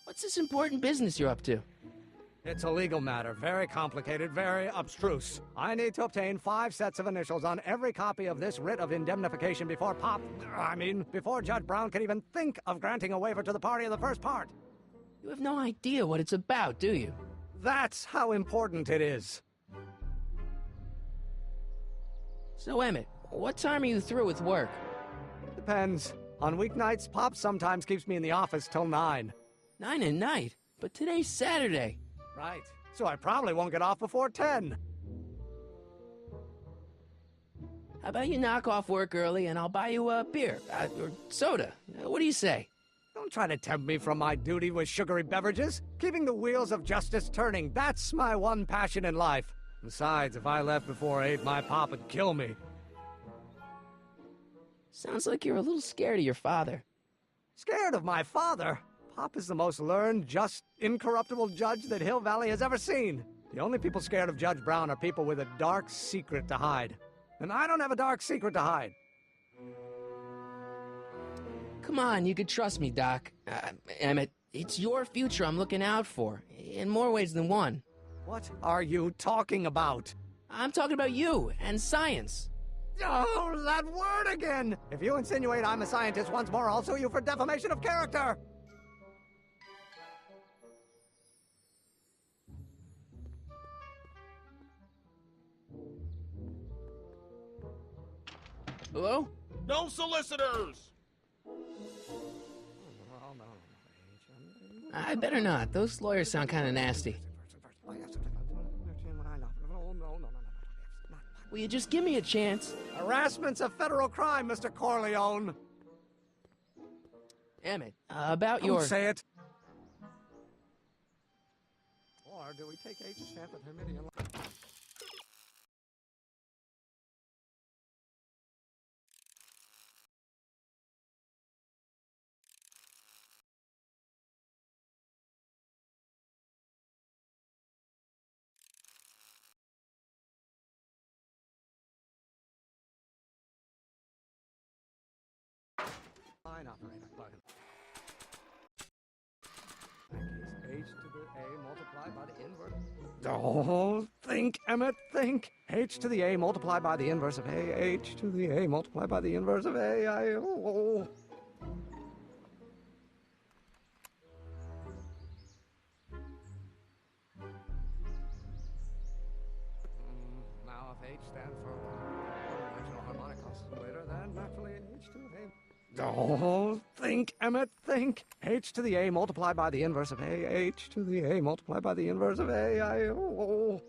What's this important business you're up to? It's a legal matter, very complicated, very abstruse. I need to obtain 5 sets of initials on every copy of this writ of indemnification before before Judge Brown can even think of granting a waiver to the party of the first part. You have no idea what it's about, do you? That's how important it is. So, Emmett, what time are you through with work? Depends. On weeknights, Pop sometimes keeps me in the office till 9. 9 at night? But today's Saturday. Right. So I probably won't get off before 10. How about you knock off work early and I'll buy you a beer, or soda. What do you say? Don't try to tempt me from my duty with sugary beverages. Keeping the wheels of justice turning, that's my one passion in life. Besides, if I left before 8, my pop would kill me. Sounds like you're a little scared of your father. Scared of my father? Pop is the most learned, just, incorruptible judge that Hill Valley has ever seen. The only people scared of Judge Brown are people with a dark secret to hide. And I don't have a dark secret to hide. Come on, you could trust me, Doc. Emmett, it's your future I'm looking out for, in more ways than one. What are you talking about? I'm talking about you and science. Oh, that word again! If you insinuate I'm a scientist once more, I'll sue you for defamation of character! Hello? No solicitors! I better not. Those lawyers sound kind of nasty. Will you just give me a chance? Harassment's a federal crime, Mr. Corleone. Emmett, about your... Don't say it. Or do we take H's stamp at Hermitian? Line operator button. H to the A multiplied by the inverse. Oh, think, Emmett, think. H to the A multiplied by the inverse of A. H to the A multiplied by the inverse of A. Now, if H stands for one-dimensional harmonic oscillator, then naturally H to the A. Oh, think, Emmett, think. H to the A multiplied by the inverse of A. H to the A multiplied by the inverse of A.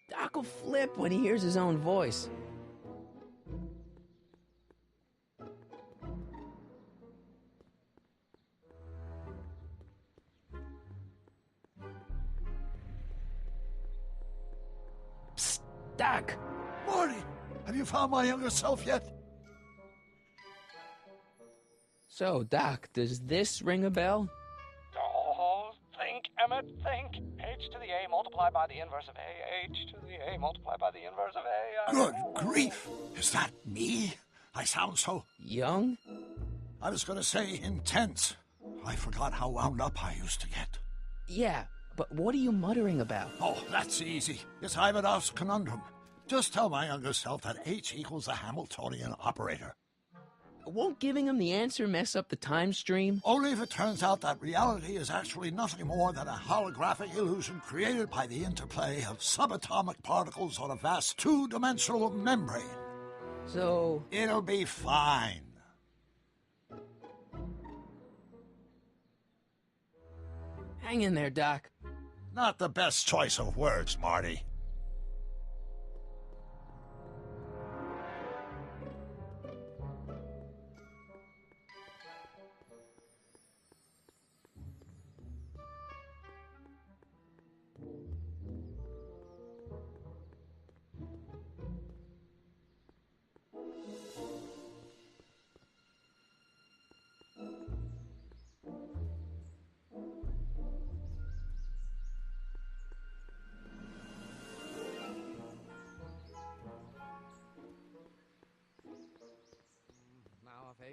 Doc will flip when he hears his own voice. Psst, Doc! Marty, have you found my younger self yet? So, Doc, does this ring a bell? Oh, think, Emmett, think. H to the A multiplied by the inverse of A. H to the A multiplied by the inverse of A. Good grief! Is that me? I sound so... Young? I was going to say intense. I forgot how wound up I used to get. Yeah, but what are you muttering about? Oh, that's easy. It's Ivanov's conundrum. Just tell my younger self that H equals a Hamiltonian operator. Won't giving him the answer mess up the time stream? Only if it turns out that reality is actually nothing more than a holographic illusion created by the interplay of subatomic particles on a vast two-dimensional membrane. So... It'll be fine. Hang in there, Doc. Not the best choice of words, Marty.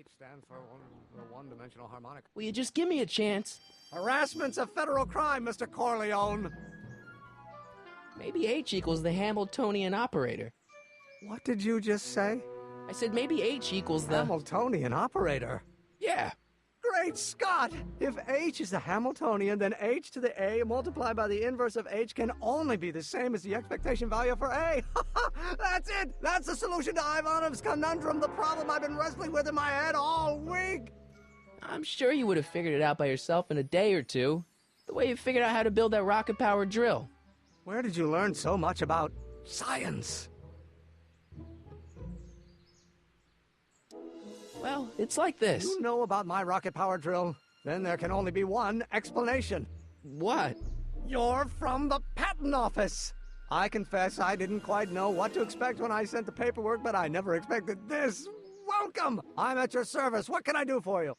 H stands for the one-dimensional harmonic. Will you just give me a chance? Harassment's a federal crime, Mr. Corleone. Maybe H equals the Hamiltonian operator. What did you just say? I said maybe H equals the... Hamiltonian operator. Yeah. Great Scott! If H is the Hamiltonian, then H to the A multiplied by the inverse of H can only be the same as the expectation value for A. That's it! That's the solution to Ivanov's conundrum, the problem I've been wrestling with in my head all week! I'm sure you would have figured it out by yourself in a day or two. The way you figured out how to build that rocket-powered drill. Where did you learn so much about science? Well, it's like this. You know about my rocket-powered drill? Then there can only be one explanation. What? You're from the patent office! I confess I didn't quite know what to expect when I sent the paperwork, but I never expected this. Welcome! I'm at your service. What can I do for you?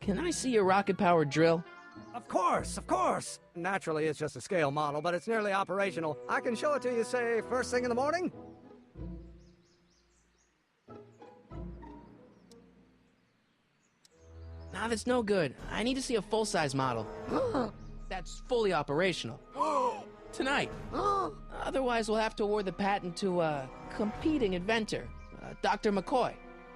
Can I see your rocket-powered drill? Of course, of course! Naturally, it's just a scale model, but it's nearly operational. I can show it to you, say, first thing in the morning? Nah, that's no good. I need to see a full-size model. That's fully operational. Tonight. Otherwise, we'll have to award the patent to a competing inventor, Dr. McCoy.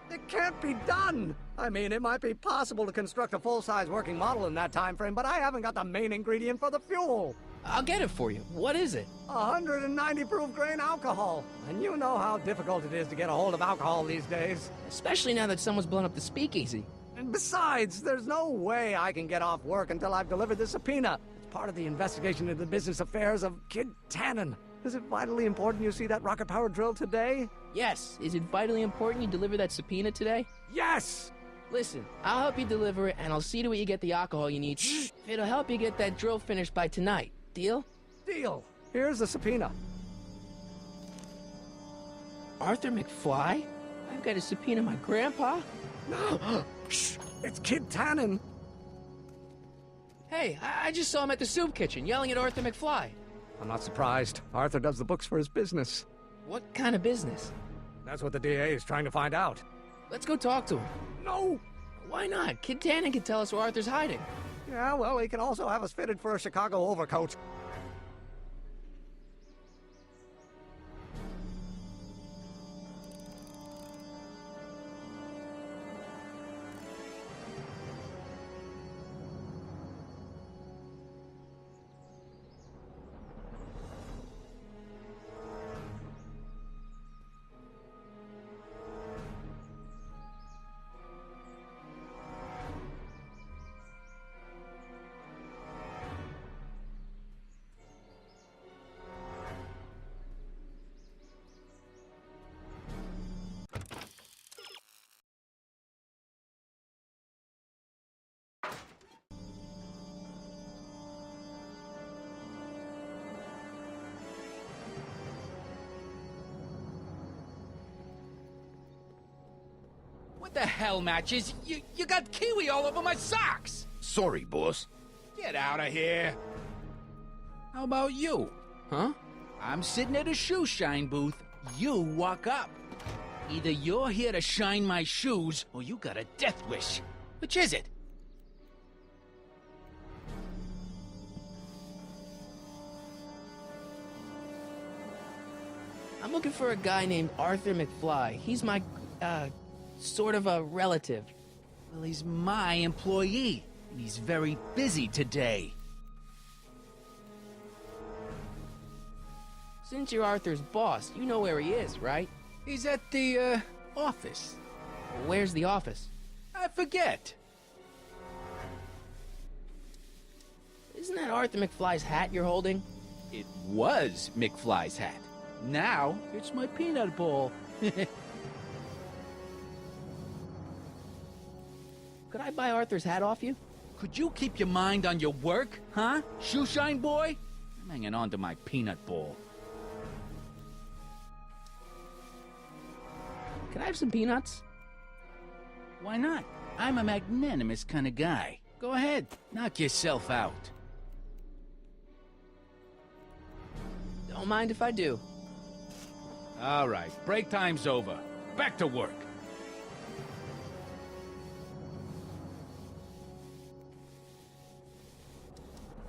It can't be done! I mean, it might be possible to construct a full-size working model in that time frame, but I haven't got the main ingredient for the fuel. I'll get it for you. What is it? 190 proof grain alcohol. And you know how difficult it is to get a hold of alcohol these days. Especially now that someone's blown up the speakeasy. And besides, there's no way I can get off work until I've delivered the subpoena. It's part of the investigation into the business affairs of Kid Tannen. Is it vitally important you see that rocket-powered drill today? Yes. Is it vitally important you deliver that subpoena today? Yes! Listen, I'll help you deliver it, and I'll see to it you get the alcohol you need. It'll help you get that drill finished by tonight. Deal? Deal. Here's the subpoena. Arthur McFly? I've got to subpoena my grandpa? No! Shh! It's Kid Tannen! Hey, I just saw him at the soup kitchen, yelling at Arthur McFly. I'm not surprised. Arthur does the books for his business. What kind of business? That's what the DA is trying to find out. Let's go talk to him. No! Why not? Kid Tannen can tell us where Arthur's hiding. Yeah, well, he can also have us fitted for a Chicago overcoat. What the hell, Matches? You got kiwi all over my socks! Sorry, boss. Get out of here! How about you? Huh? I'm sitting at a shoe shine booth. You walk up. Either you're here to shine my shoes, or you got a death wish. Which is it? I'm looking for a guy named Arthur McFly. He's my, sort of a relative. Well, he's my employee, and he's very busy today. Since you're Arthur's boss, you know where he is, right? He's at the, office. Where's the office? I forget. Isn't that Arthur McFly's hat you're holding? It was McFly's hat. Now, it's my peanut ball. Could I buy Arthur's hat off you? Could you keep your mind on your work, huh? Shoeshine boy? I'm hanging on to my peanut ball. Can I have some peanuts? Why not? I'm a magnanimous kind of guy. Go ahead, knock yourself out. Don't mind if I do. All right, break time's over. Back to work.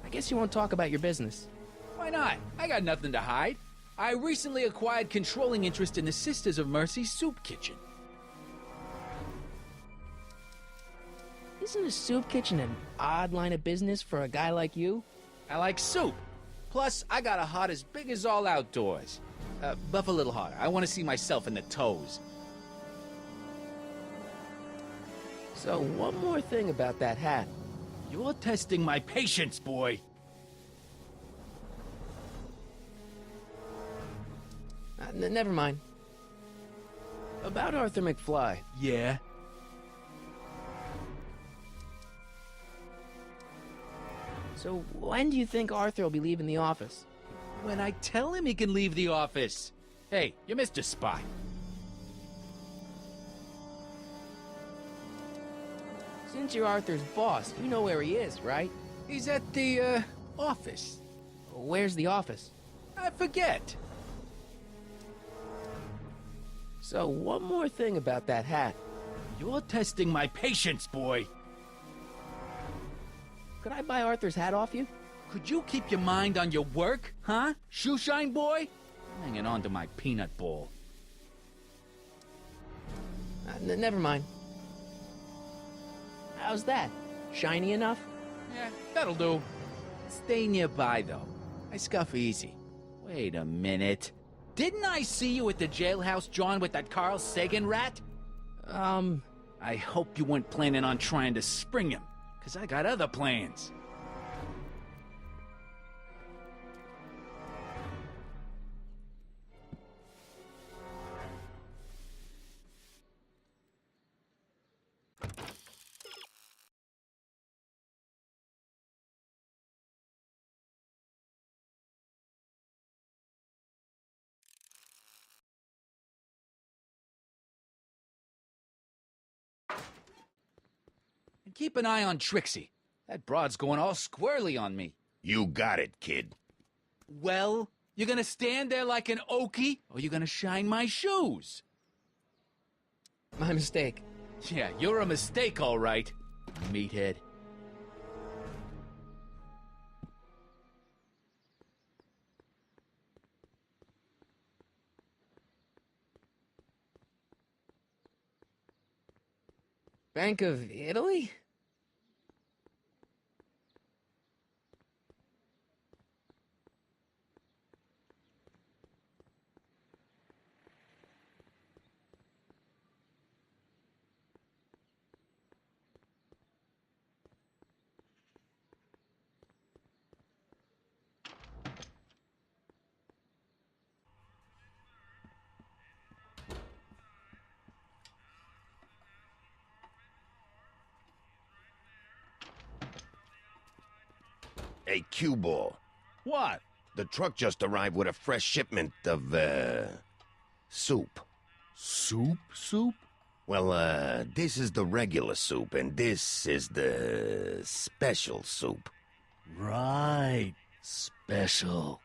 I guess you won't talk about your business. Why not? I got nothing to hide. I recently acquired controlling interest in the Sisters of Mercy soup kitchen. Isn't a soup kitchen an odd line of business for a guy like you? I like soup. Plus, I got a heart as big as all outdoors. Buff a little harder. I want to see myself in the toes. So, one more thing about that hat. You're testing my patience, boy. Never mind. About Arthur McFly. Yeah? So, when do you think Arthur will be leaving the office? When I tell him he can leave the office. Hey, you're Mr. Spy. Since you're Arthur's boss, you know where he is, right? He's at the, office. Where's the office? I forget. So, one more thing about that hat. You're testing my patience, boy. Could I buy Arthur's hat off you? Could you keep your mind on your work, huh? Shoeshine boy? Hanging on to my peanut ball. Never mind. How's that? Shiny enough? Yeah, that'll do. Stay nearby, though. I scuff easy. Wait a minute. Didn't I see you at the jailhouse, John, with that Carl Sagan rat? I hope you weren't planning on trying to spring him, 'cause I got other plans. And keep an eye on Trixie. That broad's going all squirrely on me. You got it, kid. Well, you gonna stand there like an okie, or you gonna shine my shoes? My mistake. Yeah, you're a mistake, all right, meathead. Bank of Italy? Hey, Q-Ball. What? The truck just arrived with a fresh shipment of, soup. Soup? Well, this is the regular soup, and this is the special soup. Right. Special.